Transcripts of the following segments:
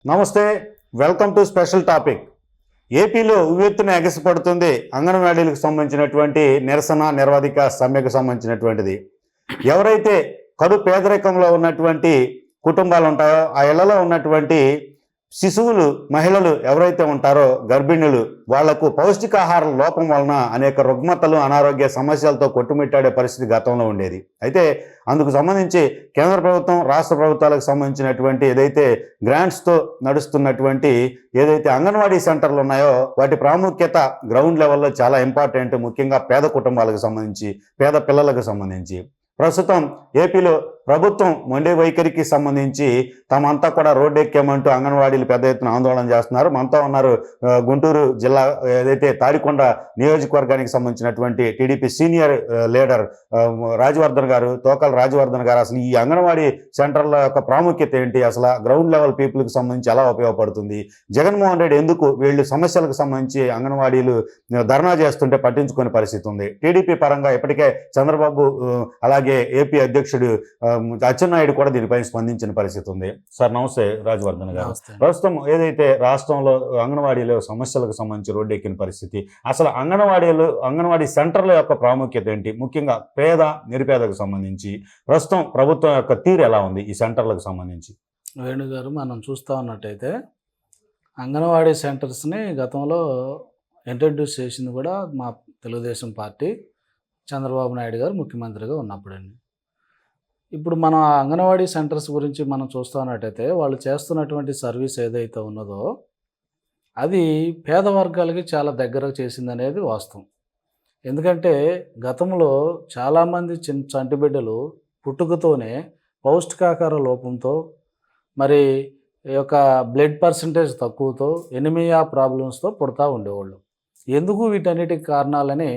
నమస్తే, welcome to special topic. ఏపీలో ఉవ్వెత్తున ఎగసిపడుతుంది అంగన్వాడీలకు సంబంధించినటువంటి నిరసన నిరవధిక సమ్మెకు సంబంధించినటువంటిది. ఎవరైతే కడు పేదరికంలో ఉన్నటువంటి కుటుంబాలు ఉంటాయో ఆ ఇళ్లలో ఉన్నటువంటి శిశువులు, మహిళలు ఎవరైతే ఉంటారో గర్భిణులు, వాళ్లకు పౌష్టికాహార లోపం వలన అనేక రుగ్మతలు, అనారోగ్య సమస్యలతో కొట్టుమిట్టాడే పరిస్థితి గతంలో ఉండేది. అయితే అందుకు సంబంధించి కేంద్ర ప్రభుత్వం, రాష్ట్ర ప్రభుత్వాలకు సంబంధించినటువంటి ఏదైతే గ్రాంట్స్తో నడుస్తున్నటువంటి ఏదైతే అంగన్వాడీ సెంటర్లు ఉన్నాయో వాటి ప్రాముఖ్యత గ్రౌండ్ లెవెల్లో చాలా ఇంపార్టెంట్. ముఖ్యంగా పేద కుటుంబాలకు సంబంధించి, పేద పిల్లలకు సంబంధించి ప్రస్తుతం ఏపీలో ప్రభుత్వం మొండి వైఖరికి సంబంధించి తమంతా కూడా రోడ్డు ఎక్కామంటూ అంగన్వాడీలు పెద్ద ఎత్తున ఆందోళన చేస్తున్నారు. మనతో ఉన్నారు గుంటూరు జిల్లా ఏదైతే తాడికొండ నియోజకవర్గానికి సంబంధించినటువంటి టీడీపీ సీనియర్ లీడర్ రాజవర్ధన్ గారు, తోకల రాజవర్ధన్ గారు. అసలు ఈ అంగన్వాడీ సెంటర్ల యొక్క ప్రాముఖ్యత ఏంటి, అసలు గ్రౌండ్ లెవెల్ పీపుల్కి సంబంధించి ఎలా ఉపయోగపడుతుంది, జగన్మోహన్ రెడ్డి ఎందుకు వీళ్ళు సమస్యలకు సంబంధించి అంగన్వాడీలు ధర్నా చేస్తుంటే పట్టించుకునే పరిస్థితి ఉంది. టీడీపీ పరంగా ఇప్పటికే చంద్రబాబు అలాగే ఏపీ అధ్యక్షుడు అచ్చెన్నాయుడు కూడా దీనిపై స్పందించిన పరిస్థితి ఉంది. సార్ నమస్తే రాజవర్ధన్ గారు. ప్రస్తుతం ఏదైతే రాష్ట్రంలో అంగన్వాడీలో సమస్యలకు సంబంధించి రోడ్డు ఎక్కిన పరిస్థితి, అసలు అంగన్వాడీ సెంటర్ల యొక్క ప్రాముఖ్యత ఏంటి, ముఖ్యంగా పేద నిరుపేదకు సంబంధించి ప్రస్తుతం ప్రభుత్వం యొక్క తీరు ఎలా ఉంది ఈ సెంటర్లకు సంబంధించి? వేణుగారు, మనం చూస్తూ ఉన్నట్టయితే అంగన్వాడీ సెంటర్స్ని గతంలో ఇంట్రడ్యూస్ చేసింది కూడా మా తెలుగుదేశం పార్టీ, చంద్రబాబు నాయుడు గారు ముఖ్యమంత్రిగా ఉన్నప్పుడండి. ఇప్పుడు మన అంగన్వాడీ సెంటర్స్ గురించి మనం చూస్తున్నట్టయితే వాళ్ళు చేస్తున్నటువంటి సర్వీస్ ఏదైతే ఉన్నదో అది పేద వర్గాలకి చాలా దగ్గర చేసిందనేది వాస్తవం. ఎందుకంటే గతంలో చాలామంది చంటి బిడ్డలు పుట్టుకతోనే పౌష్టికాహార లోపంతో, మరి ఈ యొక్క బ్లడ్ పర్సంటేజ్ తక్కువతో, ఎనిమియా ప్రాబ్లమ్స్తో పుడతా ఉండేవాళ్ళు. ఎందుకు వీటన్నిటికి కారణాలని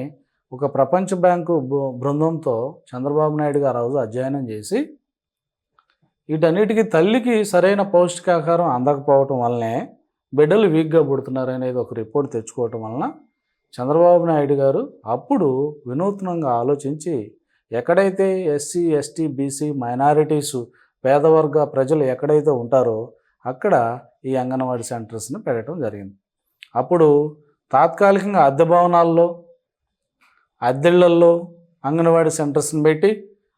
ఒక ప్రపంచ బ్యాంకు బృందంతో చంద్రబాబు నాయుడు గారు రోజు అధ్యయనం చేసి వీటన్నిటికీ తల్లికి సరైన పౌష్టికాహారం అందకపోవటం వల్లనే బిడ్డలు వీక్గా పుడుతున్నారు అనేది ఒక రిపోర్ట్ తెచ్చుకోవటం వలన చంద్రబాబు నాయుడు గారు అప్పుడు వినూత్నంగా ఆలోచించి ఎక్కడైతే ఎస్సీ, ఎస్టీ, బీసీ, మైనారిటీస్, పేదవర్గ ప్రజలు ఎక్కడైతే ఉంటారో అక్కడ ఈ అంగన్వాడీ సెంటర్స్ని పెట్టడం జరిగింది. అప్పుడు తాత్కాలికంగా అద్దె భవనాల్లో, అద్దెళ్లల్లో అంగన్వాడీ సెంటర్స్ని పెట్టి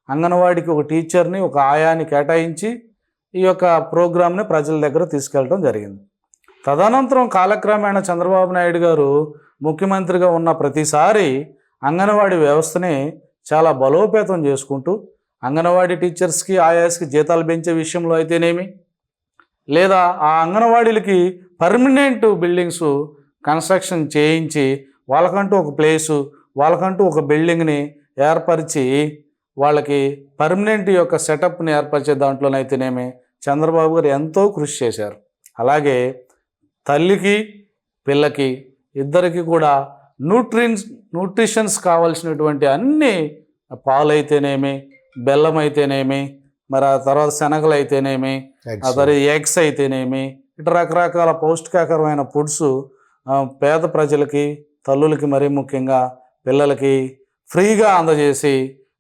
అంగన్వాడీకి ఒక టీచర్ని, ఒక ఆయాని కేటాయించి ఈ యొక్క ప్రోగ్రామ్ని ప్రజల దగ్గర తీసుకెళ్ళడం జరిగింది. తదనంతరం కాలక్రమేణా చంద్రబాబు నాయుడు గారు ముఖ్యమంత్రిగా ఉన్న ప్రతిసారి అంగన్వాడీ వ్యవస్థని చాలా బలోపేతం చేసుకుంటూ అంగన్వాడీ టీచర్స్కి, ఆయాస్కి జీతాలు పెంచే విషయంలో అయితేనేమి, లేదా ఆ అంగన్వాడీలకి పర్మనెంట్ బిల్డింగ్స్ కన్స్ట్రక్షన్ చేయించి వాళ్ళకంటూ ఒక ప్లేసు, వాళ్ళకంటూ ఒక బిల్డింగ్ని ఏర్పరిచి వాళ్ళకి పర్మనెంట్ యొక్క సెటప్ని ఏర్పరిచే దాంట్లోనైతేనేమి చంద్రబాబు గారు ఎంతో కృషి చేశారు. తల్లికి పిల్లకి ఇద్దరికి కూడా న్యూట్రిషన్స్ కావాల్సినటువంటి అన్ని పాలైతేనేమి, బెల్లం అయితేనేమి, మరి ఆ తర్వాత శనగలు అయితేనేమి, ఆ తర్వాత ఎగ్స్ అయితేనేమి, ఇట్లా రకరకాల పౌష్టికాకరమైన ఫుడ్స్ పేద ప్రజలకి, తల్లులకి, మరీ ముఖ్యంగా పిల్లలకి ఫ్రీగా అందజేసి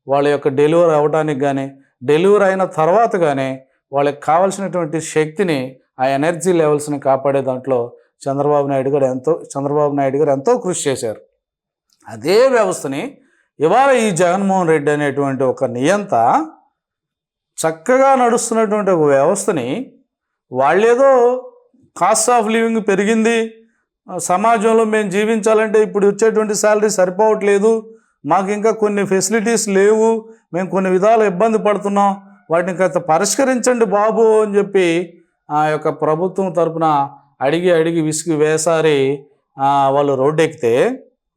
వాళ్ళ యొక్క డెలివరీ అవ్వడానికి కానీ, డెలివరీ అయిన తర్వాత కానీ వాళ్ళకి కావాల్సినటువంటి శక్తిని, ఆ ఎనర్జీ లెవెల్స్ని కాపాడే దాంట్లో చంద్రబాబు నాయుడు గారు ఎంతో కృషి చేశారు. అదే వ్యవస్థని ఇవాళ ఈ జగన్మోహన్ రెడ్డి అనేటువంటి ఒక నియంత చక్కగా నడుస్తున్నటువంటి ఒక వ్యవస్థని వాళ్ళేదో కాస్ట్ ఆఫ్ లివింగ్ పెరిగింది, సమాజంలో మేము జీవించాలంటే ఇప్పుడు వచ్చేటువంటి శాలరీ సరిపోవట్లేదు, మాకు ఇంకా కొన్ని ఫెసిలిటీస్ లేవు, మేము కొన్ని విధాలు ఇబ్బంది పడుతున్నాం, వాటిని కాస్త పరిష్కరించండి బాబు అని చెప్పి ఆ యొక్క ప్రభుత్వం తరపున అడిగి విసిగి వేసారి వాళ్ళు రోడ్డెక్కితే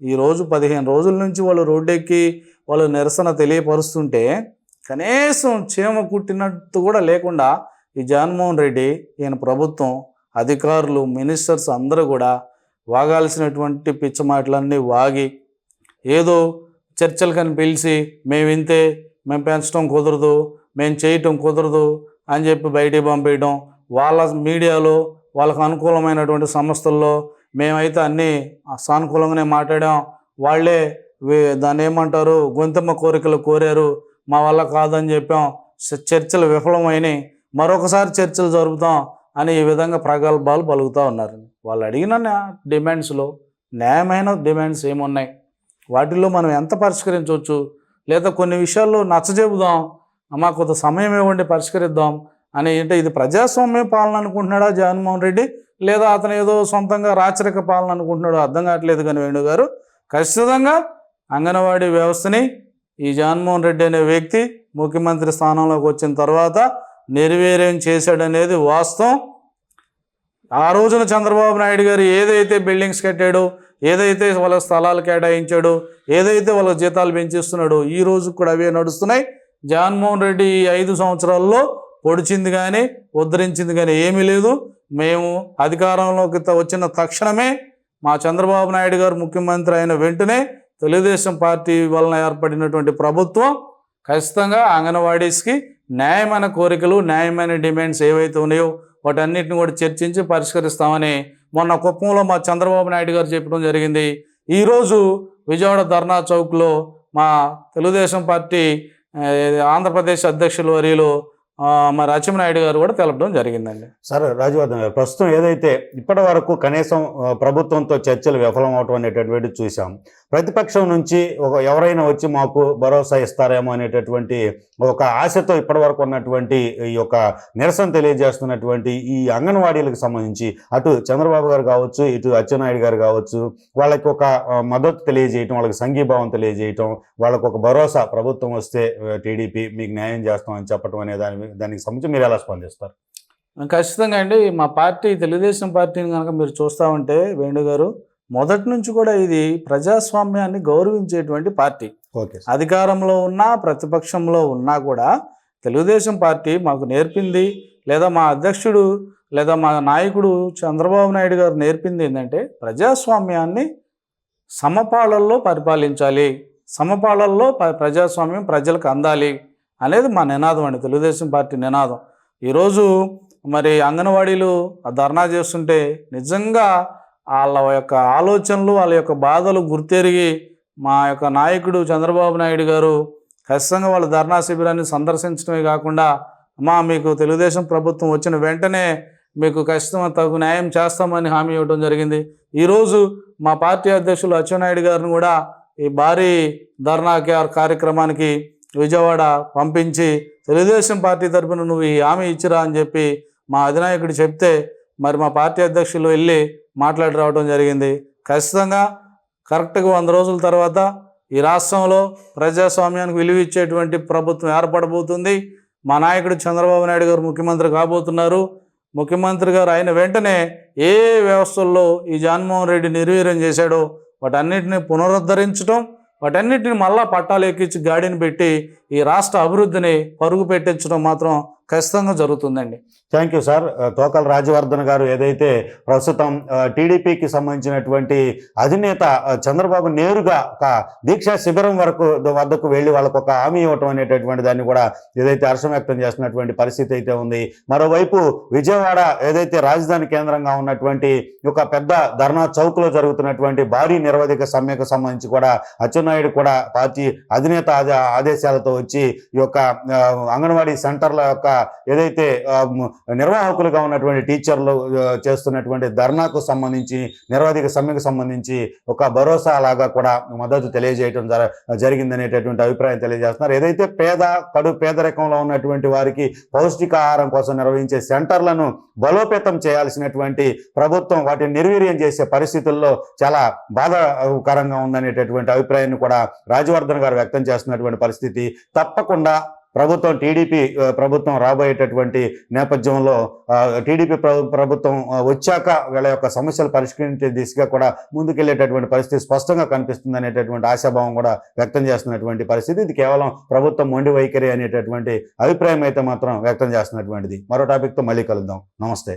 ఈరోజు 15 రోజుల నుంచి వాళ్ళు రోడ్డెక్కి వాళ్ళు నిరసన తెలియపరుస్తుంటే కనీసం చీమ కుట్టినట్టు కూడా లేకుండా ఈ జగన్మోహన్ రెడ్డి, ఈయన ప్రభుత్వం, అధికారులు, మినిస్టర్స్ అందరూ కూడా వాగాల్సినటువంటి పిచ్చ మాటలన్నీ వాగి ఏదో చర్చలు కానీ పిలిచి మేము పెంచడం కుదరదు, మేము చేయటం కుదరదు అని చెప్పి బయటికి పంపేయడం, వాళ్ళ మీడియాలో వాళ్ళకు అనుకూలమైనటువంటి సంస్థల్లో మేమైతే అన్నీ సానుకూలంగానే మాట్లాడాం, వాళ్ళే దాన్ని ఏమంటారు గొంతెమ్మ కోరికలు కోరారు, మా వల్ల కాదని చెప్పాం, చర్చలు విఫలమైనాయి, మరొకసారి చర్చలు జరుపుతాం అని ఈ విధంగా ప్రగల్భాలు పలుకుతూ ఉన్నారు. వాళ్ళు అడిగిన డిమాండ్స్లో న్యాయమైన డిమాండ్స్ ఏమున్నాయి, వాటిల్లో మనం ఎంత పరిష్కరించవచ్చు, లేదా కొన్ని విషయాల్లో నచ్చజెబుదాం, అమ్మా కొంత సమయం ఇవ్వండి పరిష్కరిద్దాం అని. అంటే ఇది ప్రజాస్వామ్య పాలన అనుకుంటున్నాడా జగన్మోహన్ రెడ్డి, లేదా అతను ఏదో సొంతంగా రాచరిక పాలన అనుకుంటున్నాడో అర్థం కావట్లేదు. కానీ వేణుగారు ఖచ్చితంగా అంగన్వాడీ వ్యవస్థని ఈ జగన్మోహన్ రెడ్డి అనే వ్యక్తి ముఖ్యమంత్రి స్థానంలోకి వచ్చిన తర్వాత నిర్వీర్యం చేశాడనేది వాస్తవం. ఆ రోజున చంద్రబాబు నాయుడు గారు ఏదైతే బిల్డింగ్స్ కట్టాడో, ఏదైతే వాళ్ళ స్థలాలు కేటాయించాడో, ఏదైతే వాళ్ళ జీతాలు పెంచిస్తున్నాడో ఈ రోజు కూడా అవే నడుస్తున్నాయి. జగన్మోహన్ రెడ్డి ఈ 5 సంవత్సరాల్లో పొడిచింది కానీ ఉద్ధరించింది కానీ ఏమీ లేదు. మేము అధికారంలోకి వచ్చిన తక్షణమే మా చంద్రబాబు నాయుడు గారు ముఖ్యమంత్రి అయిన వెంటనే తెలుగుదేశం పార్టీ వలన ఏర్పడినటువంటి ప్రభుత్వం ఖచ్చితంగా అంగన్వాడీస్కి న్యాయమైన కోరికలు, న్యాయమైన డిమాండ్స్ ఏవైతే ఉన్నాయో వాటన్నిటిని కూడా చర్చించి పరిష్కరిస్తామని మొన్న కుప్పంలో మా చంద్రబాబు నాయుడు గారు చెప్పడం జరిగింది. ఈరోజు విజయవాడ ధర్నా చౌక్లో మా తెలుగుదేశం పార్టీ ఆంధ్రప్రదేశ్ అధ్యక్షులు వర్యులు మరి అచ్చెన్నాయుడు గారు కూడా తెలపడం జరిగిందండి. సార్ రాజవర్ధన్ గారు, ప్రస్తుతం ఏదైతే ఇప్పటి వరకు కనీసం ప్రభుత్వంతో చర్చలు విఫలం అవటం అనేటటువంటి చూసాం. ప్రతిపక్షం నుంచి ఎవరైనా వచ్చి మాకు భరోసా ఇస్తారేమో అనేటటువంటి ఒక ఆశతో ఇప్పటి వరకు ఉన్నటువంటి ఈ యొక్క నిరసన తెలియజేస్తున్నటువంటి ఈ అంగన్వాడీలకు సంబంధించి అటు చంద్రబాబు గారు కావచ్చు, ఇటు అచ్చెన్నాయుడు గారు కావచ్చు, వాళ్ళకి ఒక మద్దతు తెలియజేయటం, వాళ్ళకి సంఘీభావం తెలియజేయటం, వాళ్ళకు ఒక భరోసా ప్రభుత్వం వస్తే టీడీపీ మీకు న్యాయం చేస్తామని చెప్పడం అనే దానికి సంబంధించి మీరు ఎలా స్పందిస్తారు? ఖచ్చితంగా అండి. మా పార్టీ తెలుగుదేశం పార్టీని కనుక మీరు చూస్తూ ఉంటే వేణుగారు, మొదటి నుంచి కూడా ఇది ప్రజాస్వామ్యాన్ని గౌరవించేటువంటి పార్టీ. ఓకే. అధికారంలో ఉన్నా ప్రతిపక్షంలో ఉన్నా కూడా తెలుగుదేశం పార్టీ మాకు నేర్పింది, లేదా మా అధ్యక్షుడు లేదా మా నాయకుడు చంద్రబాబు నాయుడు గారు నేర్పింది ఏంటంటే ప్రజాస్వామ్యాన్ని సమపాళల్లో పరిపాలించాలి, సమపాళల్లో ప్రజాస్వామ్యం ప్రజలకు అందాలి అనేది మా నినాదం అండి, తెలుగుదేశం పార్టీ నినాదం. ఈరోజు మరి అంగన్వాడీలు ధర్నా చేస్తుంటే నిజంగా వాళ్ళ యొక్క ఆలోచనలు, వాళ్ళ యొక్క బాధలు గుర్తెరిగి మా యొక్క నాయకుడు చంద్రబాబు నాయుడు గారు ఖచ్చితంగా వాళ్ళ ధర్నా శిబిరాన్ని సందర్శించడమే కాకుండా, అమ్మా మీకు తెలుగుదేశం ప్రభుత్వం వచ్చిన వెంటనే మీకు ఖచ్చితంగా తగు న్యాయం చేస్తామని హామీ ఇవ్వడం జరిగింది. ఈరోజు మా పార్టీ అధ్యక్షులు అచ్చెన్నాయుడు గారిని కూడా ఈ భారీ ధర్నా కార్యక్రమానికి విజయవాడ పంపించి తెలుగుదేశం పార్టీ తరఫున నువ్వు ఈ హామీ ఇచ్చిరా అని చెప్పి మా అధినాయకుడు చెప్తే మరి మా పార్టీ అధ్యక్షులు వెళ్ళి మాట్లాడి రావడం జరిగింది. ఖచ్చితంగా కరెక్ట్గా 100 రోజుల తర్వాత ఈ రాష్ట్రంలో ప్రజాస్వామ్యానికి విలువ ఇచ్చేటువంటి ప్రభుత్వం ఏర్పడబోతుంది. మా నాయకుడు చంద్రబాబు నాయుడు గారు ముఖ్యమంత్రి కాబోతున్నారు. ముఖ్యమంత్రి గారు అయిన వెంటనే ఏ వ్యవస్థల్లో ఈ జగన్మోహన్ రెడ్డి నిర్వీర్యం చేశాడో వాటన్నిటిని పునరుద్ధరించడం, వాటన్నిటిని మళ్ళా పట్టాలు ఎక్కించి గాడిని పెట్టి ఈ రాష్ట్ర అభివృద్ధిని పరుగు పెట్టించడం మాత్రం ఖచ్చితంగా జరుగుతుందండి. Thank you sir. Tokala Rajavardhan గారు ఏదైతే ప్రస్తుతం టీడీపీకి సంబంధించినటువంటి అధినేత చంద్రబాబు నేరుగా ఒక దీక్షా శిబిరం వద్దకు వెళ్ళి వాళ్ళకు ఒక హామీ ఇవ్వటం అనేటటువంటి దాన్ని కూడా ఏదైతే హర్షం వ్యక్తం చేస్తున్నటువంటి పరిస్థితి అయితే ఉంది. మరోవైపు విజయవాడ ఏదైతే రాజధాని కేంద్రంగా ఉన్నటువంటి ఒక పెద్ద ధర్నా చౌక్లో జరుగుతున్నటువంటి భారీ నిరవధిక సమ్మెకు సంబంధించి కూడా అచ్చెన్నాయుడు కూడా పార్టీ అధినేత ఆదేశాలతో వచ్చి ఈ యొక్క అంగన్వాడీ సెంటర్ల యొక్క ఏదైతే నిర్వాహకులుగా ఉన్నటువంటి టీచర్లు చేస్తున్నటువంటి ధర్నాకు సంబంధించి, నిరవధిక సమ్మెకు సంబంధించి ఒక భరోసా లాగా కూడా మద్దతు తెలియజేయడం జరిగిందనేటటువంటి అభిప్రాయం తెలియజేస్తున్నారు. ఏదైతే కడు పేదరికంలో ఉన్నటువంటి వారికి పౌష్టికాహారం కోసం నిర్వహించే సెంటర్లను బలోపేతం చేయాల్సినటువంటి ప్రభుత్వం వాటిని నిర్వీర్యం చేసే పరిస్థితుల్లో చాలా బాధాకరంగా ఉందనేటటువంటి అభిప్రాయాన్ని కూడా రాజవర్ధన్ గారు వ్యక్తం చేస్తున్నటువంటి పరిస్థితి. తప్పకుండా టీడీపీ ప్రభుత్వం రాబోయేటటువంటి నేపథ్యంలో టీడీపీ ప్రభుత్వం వచ్చాక వీళ్ళ యొక్క సమస్యలు పరిష్కరించే దిశగా కూడా ముందుకెళ్లేటటువంటి పరిస్థితి స్పష్టంగా కనిపిస్తుంది అనేటటువంటి ఆశాభావం కూడా వ్యక్తం చేస్తున్నటువంటి పరిస్థితి. ఇది కేవలం ప్రభుత్వం మొండి వైఖరి అనేటటువంటి అభిప్రాయం అయితే మాత్రం వ్యక్తం చేస్తున్నటువంటిది. మరో టాపిక్తో మళ్ళీ కలుద్దాం. నమస్తే.